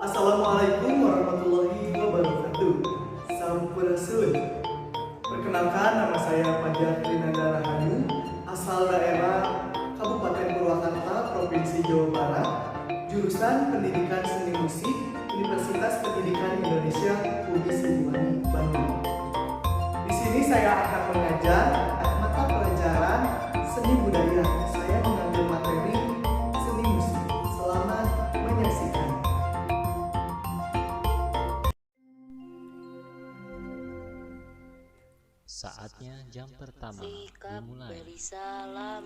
Assalamualaikum warahmatullahi wabarakatuh. Sampurasun. Perkenalkan, nama saya Fajar Trinanda Rahayu, asal daerah Kabupaten Purwakarta, Provinsi Jawa Barat, jurusan Pendidikan Seni Musik, Universitas Pendidikan Indonesia, UNI Siliwangi, Bandung. Di sini saya akan mengajar mata pelajaran seni budaya. Saya mengambil materi seni musik. Selamat menyaksikan. Saatnya jam pertama Sikap dimulai. beri salam.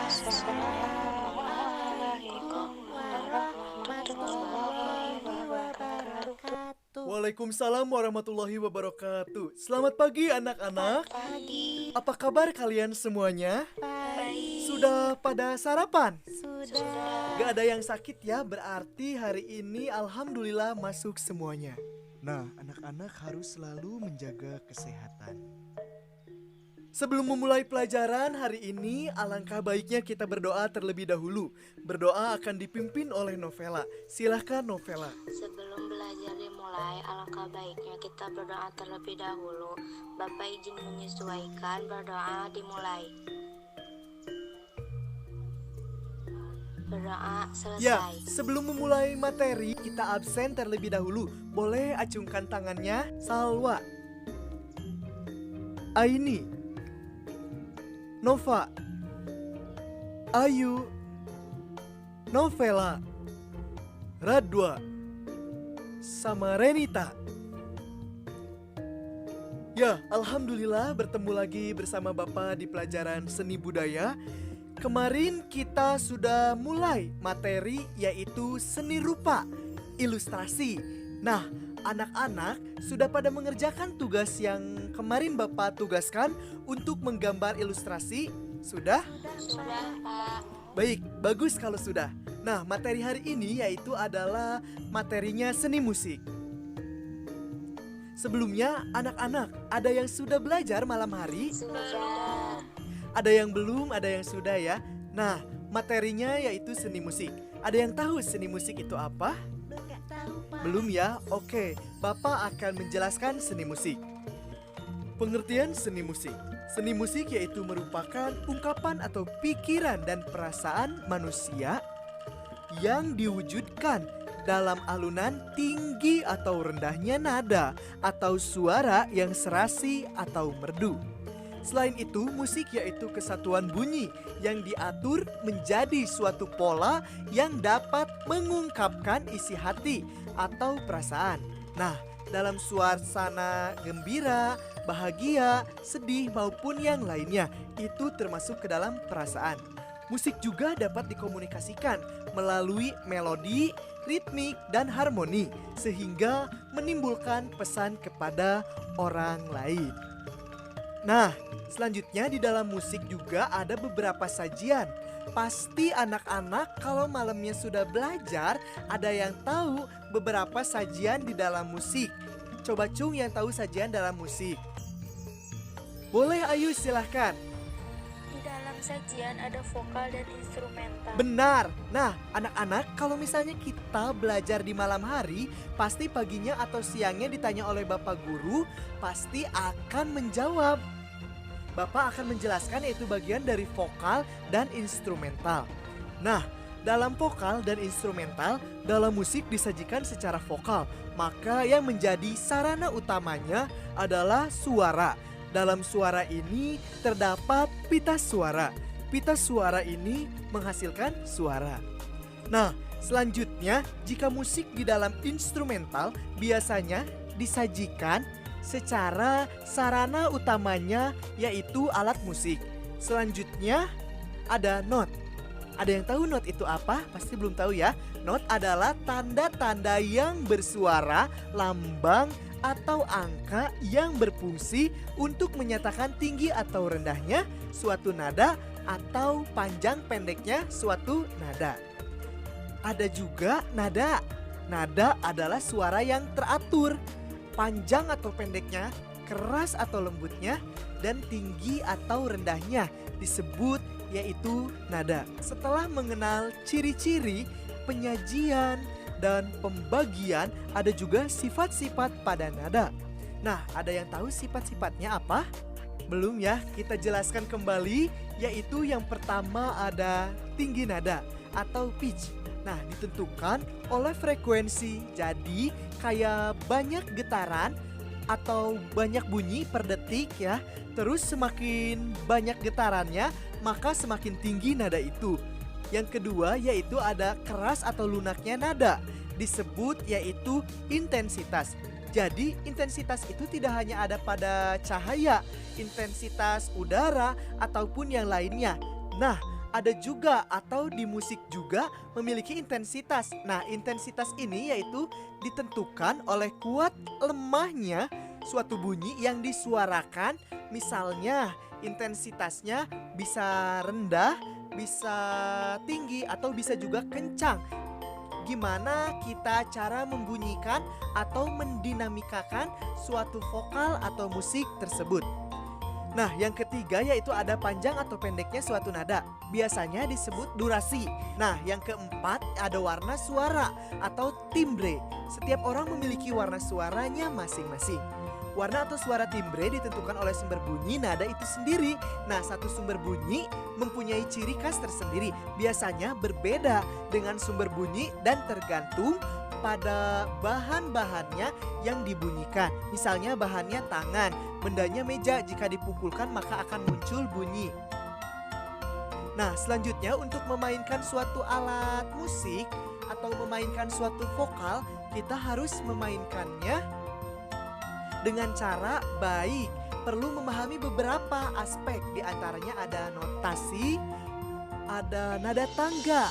Assalamualaikum warahmatullahi wabarakatuh. Waalaikumsalam warahmatullahi wabarakatuh. Selamat pagi anak-anak. Pagi. Apa kabar kalian semuanya? Baik. Sudah pada sarapan? Sudah. Gak ada yang sakit ya, berarti hari ini alhamdulillah masuk semuanya. Nah, anak-anak harus selalu menjaga kesehatan. Sebelum memulai pelajaran hari ini, alangkah baiknya kita berdoa terlebih dahulu. Berdoa akan dipimpin oleh Novela. Silahkan Novela. Sebelum belajar dimulai, alangkah baiknya kita berdoa terlebih dahulu. Bapak izin menyesuaikan, berdoa dimulai. Berdoa Ya, selesai. sebelum memulai materi, kita absen terlebih dahulu. Boleh acungkan tangannya? Salwa, Aini, Nova, Ayu, Novela, Radwa, sama Renita. Ya, alhamdulillah bertemu lagi bersama Bapak di pelajaran seni budaya. Kemarin kita sudah mulai materi yaitu seni rupa, ilustrasi. Nah, anak-anak sudah pada mengerjakan tugas yang kemarin Bapak tugaskan untuk menggambar ilustrasi. Sudah? Sudah, Pak. Baik, bagus kalau sudah. Nah, materi hari ini yaitu adalah materinya seni musik. Sebelumnya, anak-anak, ada yang sudah belajar malam hari? Sudah. Ada yang belum, ada yang sudah ya. Nah, materinya yaitu seni musik. Ada yang tahu seni musik itu apa? Belum ya? Oke, Bapak akan menjelaskan seni musik. Pengertian seni musik. Seni musik yaitu merupakan ungkapan atau pikiran dan perasaan manusia yang diwujudkan dalam alunan tinggi atau rendahnya nada atau suara yang serasi atau merdu. Selain itu, musik yaitu kesatuan bunyi yang diatur menjadi suatu pola yang dapat mengungkapkan isi hati atau perasaan. Nah, dalam suasana gembira, bahagia, sedih maupun yang lainnya, itu termasuk ke dalam perasaan. Musik juga dapat dikomunikasikan melalui melodi, ritmik, dan harmoni sehingga menimbulkan pesan kepada orang lain. Nah, selanjutnya di dalam musik juga ada beberapa sajian. Pasti anak-anak kalau malamnya sudah belajar, ada yang tahu beberapa sajian di dalam musik. Coba Cung yang tahu sajian dalam musik. Boleh Ayu, silahkan. Di dalam sajian ada vokal dan instrumental. Benar. Nah, anak-anak kalau misalnya kita belajar di malam hari, pasti paginya atau siangnya ditanya oleh Bapak Guru, pasti akan menjawab. Bapak akan menjelaskan yaitu bagian dari vokal dan instrumental. Nah, dalam vokal dan instrumental, dalam musik disajikan secara vokal, maka yang menjadi sarana utamanya adalah suara. Dalam suara ini terdapat pita suara. Pita suara ini menghasilkan suara. Nah, selanjutnya jika musik di dalam instrumental biasanya disajikan secara sarana utamanya yaitu alat musik. Selanjutnya ada not. Ada yang tahu not itu apa? Pasti belum tahu ya. Not adalah tanda-tanda yang bersuara, lambang atau angka yang berfungsi untuk menyatakan tinggi atau rendahnya suatu nada atau panjang pendeknya suatu nada. Ada juga nada. Nada adalah suara yang teratur, panjang atau pendeknya, keras atau lembutnya, dan tinggi atau rendahnya disebut yaitu nada. Setelah mengenal ciri-ciri penyajian, dan pembagian, ada juga sifat-sifat pada nada. Nah, ada yang tahu sifat-sifatnya apa? Belum ya, kita jelaskan kembali, yaitu yang pertama ada tinggi nada atau pitch. Nah, ditentukan oleh frekuensi, jadi kayak banyak getaran atau banyak bunyi per detik ya. Terus semakin banyak getarannya, maka semakin tinggi nada itu. Yang kedua yaitu ada keras atau lunaknya nada, disebut yaitu intensitas. Jadi intensitas itu tidak hanya ada pada cahaya, intensitas udara ataupun yang lainnya. Nah, ada juga atau di musik juga memiliki intensitas. Nah, intensitas ini yaitu ditentukan oleh kuat lemahnya suatu bunyi yang disuarakan. Misalnya intensitasnya bisa rendah, bisa tinggi, atau bisa juga kencang. Gimana kita cara membunyikan atau mendinamikakan suatu vokal atau musik tersebut. Nah, yang ketiga yaitu ada panjang atau pendeknya suatu nada. Biasanya disebut durasi. Nah, yang keempat ada warna suara atau timbre. Setiap orang memiliki warna suaranya masing-masing. Warna atau suara timbre ditentukan oleh sumber bunyi nada itu sendiri. Nah, satu sumber bunyi mempunyai ciri khas tersendiri. Biasanya berbeda dengan sumber bunyi dan tergantung pada bahan-bahannya yang dibunyikan. Misalnya bahannya tangan, bendanya meja, jika dipukulkan maka akan muncul bunyi. Nah, selanjutnya untuk memainkan suatu alat musik atau memainkan suatu vokal, kita harus memainkannya dengan cara baik. Perlu memahami beberapa aspek, diantaranya ada notasi, ada nada tangga,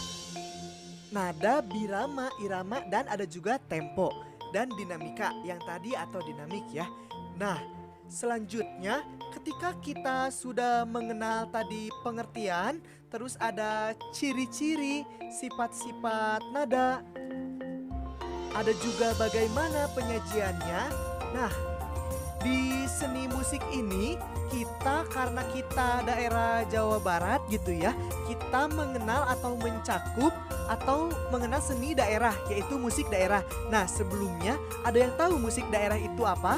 nada birama, irama, dan ada juga tempo dan dinamika yang tadi atau dinamik ya. Nah, selanjutnya ketika kita sudah mengenal tadi pengertian, terus ada ciri-ciri, sifat-sifat nada, ada juga bagaimana penyajiannya. Nah, di seni musik ini karena kita daerah Jawa Barat gitu ya, kita mengenal atau mencakup atau mengenal seni daerah, yaitu musik daerah. Nah, sebelumnya ada yang tahu musik daerah itu apa?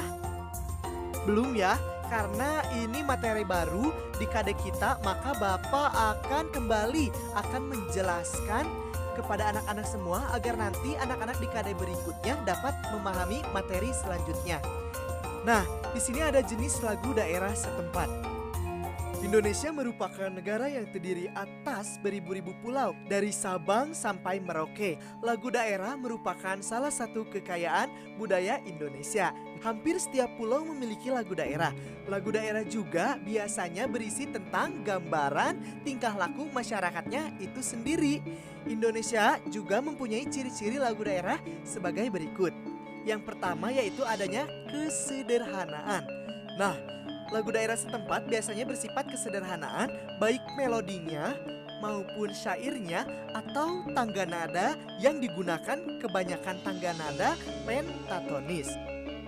Belum ya? Karena ini materi baru di KD kita, maka Bapak akan menjelaskan kepada anak-anak semua agar nanti anak-anak di KD berikutnya dapat memahami materi selanjutnya. Nah, di sini ada jenis lagu daerah setempat. Indonesia merupakan negara yang terdiri atas beribu-ribu pulau, dari Sabang sampai Merauke. Lagu daerah merupakan salah satu kekayaan budaya Indonesia. Hampir setiap pulau memiliki lagu daerah. Lagu daerah juga biasanya berisi tentang gambaran tingkah laku masyarakatnya itu sendiri. Indonesia juga mempunyai ciri-ciri lagu daerah sebagai berikut. Yang pertama yaitu adanya kesederhanaan. Nah, lagu daerah setempat biasanya bersifat kesederhanaan, baik melodinya maupun syairnya atau tangga nada yang digunakan kebanyakan tangga nada pentatonis.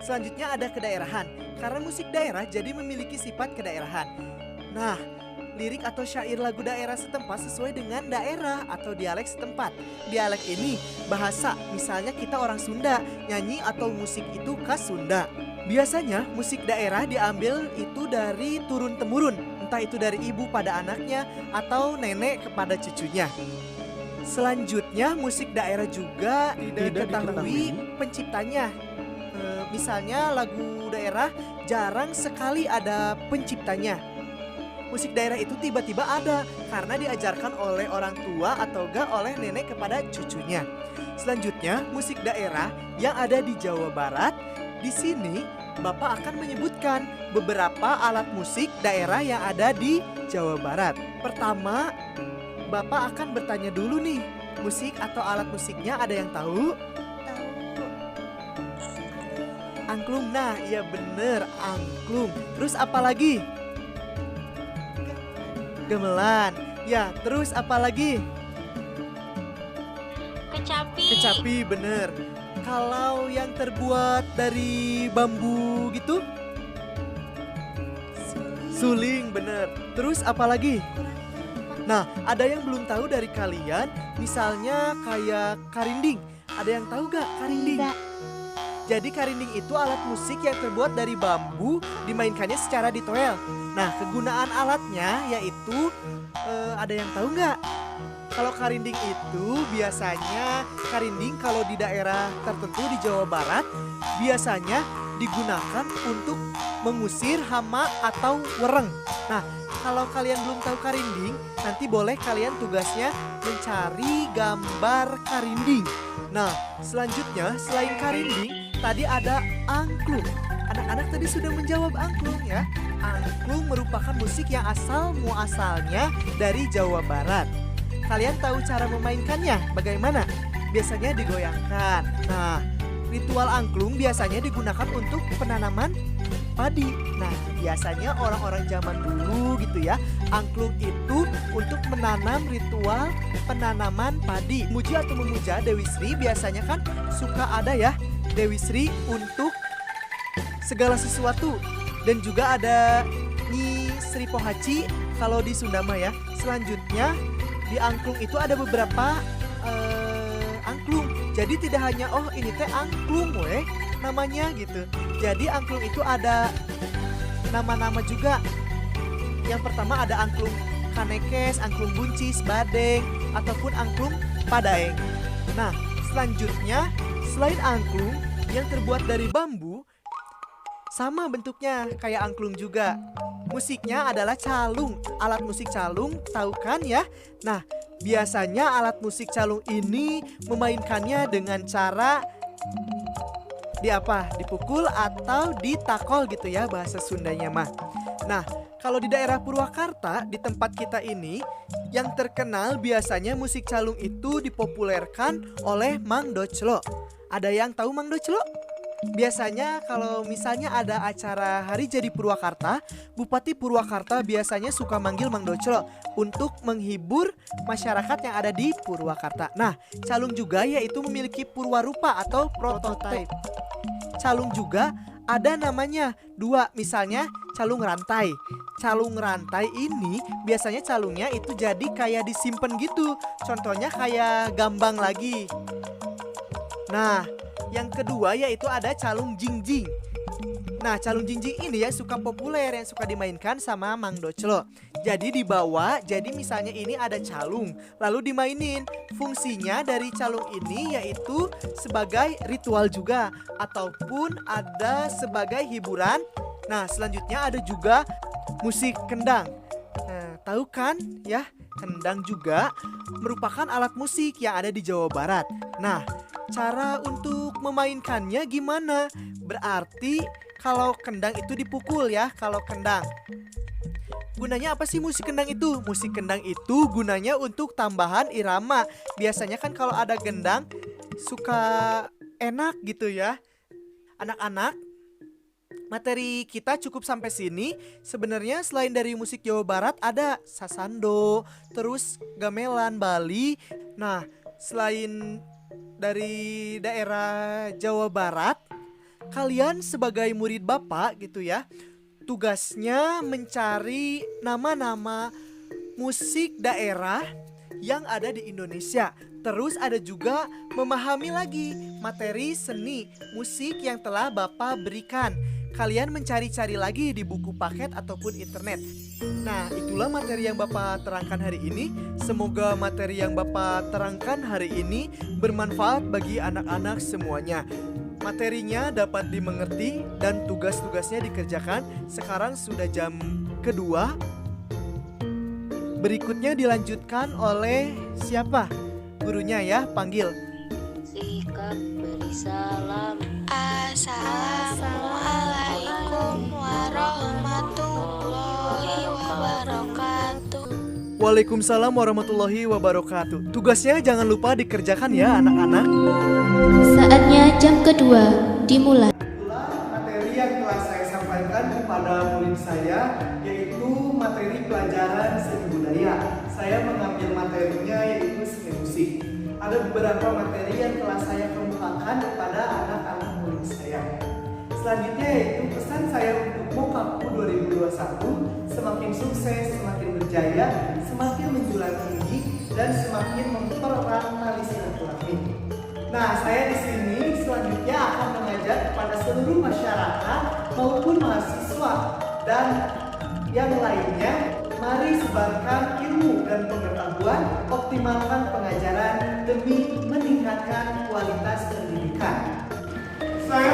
Selanjutnya ada kedaerahan. Karena musik daerah jadi memiliki sifat kedaerahan. Nah, lirik atau syair lagu daerah setempat sesuai dengan daerah atau dialek setempat. Dialek ini bahasa, misalnya kita orang Sunda, nyanyi atau musik itu khas Sunda. Biasanya musik daerah diambil itu dari turun-temurun, entah itu dari ibu pada anaknya atau nenek kepada cucunya. Selanjutnya musik daerah juga tidak diketahui penciptanya. Misalnya lagu daerah jarang sekali ada penciptanya. Musik daerah itu tiba-tiba ada karena diajarkan oleh orang tua atau enggak oleh nenek kepada cucunya. Selanjutnya, musik daerah yang ada di Jawa Barat. Di sini, Bapak akan menyebutkan beberapa alat musik daerah yang ada di Jawa Barat. Pertama, Bapak akan bertanya dulu nih, musik atau alat musiknya ada yang tahu? Angklung. Nah, iya bener, angklung. Terus apa lagi? Gamelan. Ya, terus apa lagi? Kecapi. Kecapi, bener. Kalau yang terbuat dari bambu gitu? Suling, bener. Terus apa lagi? Nah, ada yang belum tahu dari kalian, misalnya kayak karinding. Ada yang tahu gak karinding? Jadi karinding itu alat musik yang terbuat dari bambu, dimainkannya secara ditoel. Nah, kegunaan alatnya yaitu ada yang tahu nggak? Kalau karinding itu biasanya karinding kalau di daerah tertentu di Jawa Barat biasanya digunakan untuk mengusir hama atau wereng. Nah, kalau kalian belum tahu karinding, nanti boleh kalian tugasnya mencari gambar karinding. Nah, selanjutnya selain karinding, tadi ada angklung. Anak-anak tadi sudah menjawab angklung ya. Angklung merupakan musik yang muasalnya dari Jawa Barat. Kalian tahu cara memainkannya bagaimana? Biasanya digoyangkan. Nah, ritual angklung biasanya digunakan untuk penanaman padi. Nah, biasanya orang-orang zaman dulu gitu ya, angklung itu untuk menanam ritual penanaman padi. Muji atau memuja Dewi Sri biasanya kan suka ada ya Dewi Sri untuk segala sesuatu. Dan juga ada Nyi Sri Pohaci kalau di Sunda mah ya. Selanjutnya di angklung itu ada beberapa angklung. Jadi tidak hanya oh ini teh angklung weh namanya gitu. Jadi angklung itu ada nama-nama juga. Yang pertama ada angklung kanekes, angklung buncis, badeng, ataupun angklung padaeng. Nah, selanjutnya selain angklung yang terbuat dari bambu, sama bentuknya kayak angklung juga. Musiknya adalah calung. Alat musik calung, tahu kan ya? Nah, biasanya alat musik calung ini memainkannya dengan cara dipukul atau ditakol gitu ya bahasa Sundanya mah. Nah, kalau di daerah Purwakarta, di tempat kita ini, yang terkenal biasanya musik calung itu dipopulerkan oleh Mang Doclo. Ada yang tahu Mang Doclo? Biasanya kalau misalnya ada acara Hari Jadi Purwakarta, Bupati Purwakarta biasanya suka manggil Mang Doclo untuk menghibur masyarakat yang ada di Purwakarta. Nah, calung juga yaitu memiliki purwarupa atau prototipe. Calung juga ada namanya dua, misalnya calung rantai. Calung rantai ini biasanya calungnya itu jadi kayak disimpan gitu. Contohnya kayak gambang lagi. Nah, yang kedua yaitu ada calung jingjing. Nah, calung jingjing ini ya suka populer, yang suka dimainkan sama Mang Doclo. Jadi dibawa, jadi misalnya ini ada calung, lalu dimainin. Fungsinya dari calung ini yaitu sebagai ritual juga, ataupun ada sebagai hiburan. Nah, selanjutnya ada juga musik kendang. Nah, tahu kan ya, kendang juga merupakan alat musik yang ada di Jawa Barat. Nah, cara untuk memainkannya gimana? Berarti kalau kendang itu dipukul ya, kalau kendang. Gunanya apa sih musik kendang itu? Musik kendang itu gunanya untuk tambahan irama. Biasanya kan kalau ada gendang suka enak gitu ya. Anak-anak, materi kita cukup sampai sini. Sebenarnya selain dari musik Jawa Barat ada sasando, terus gamelan Bali. Nah, selain dari daerah Jawa Barat, kalian sebagai murid Bapak gitu ya, tugasnya mencari nama-nama musik daerah yang ada di Indonesia. Terus ada juga memahami lagi materi seni musik yang telah Bapak berikan. Kalian mencari-cari lagi di buku paket ataupun internet. Nah, itulah materi yang Bapak terangkan hari ini. Semoga materi yang Bapak terangkan hari ini bermanfaat bagi anak-anak semuanya. Materinya dapat dimengerti dan tugas-tugasnya dikerjakan. Sekarang sudah jam kedua. Berikutnya dilanjutkan oleh siapa? Gurunya ya, panggil. Sikap beri salam. Assalamualaikum warahmatullahi wabarakatuh. Waalaikumsalam warahmatullahi wabarakatuh. Tugasnya jangan lupa dikerjakan ya anak-anak. Saatnya jam kedua dimulai. Itulah materi yang telah saya sampaikan kepada murid saya, yaitu materi pelajaran seni budaya. Saya mengambil materinya yaitu seni musik. Ada beberapa materi yang telah saya kemukakan kepada anak-anak murid saya. Selanjutnya yaitu pesan saya untuk Mokapku 2021, semakin sukses, semakin berjaya, semakin menjulang tinggi, dan semakin mempererat tali silaturahmi. Nah, saya di sini selanjutnya akan mengajak kepada seluruh masyarakat maupun mahasiswa dan yang lainnya, mari sebarkan ilmu dan pengetahuan, optimalkan pengajaran demi meningkatkan kualitas pendidikan. Saya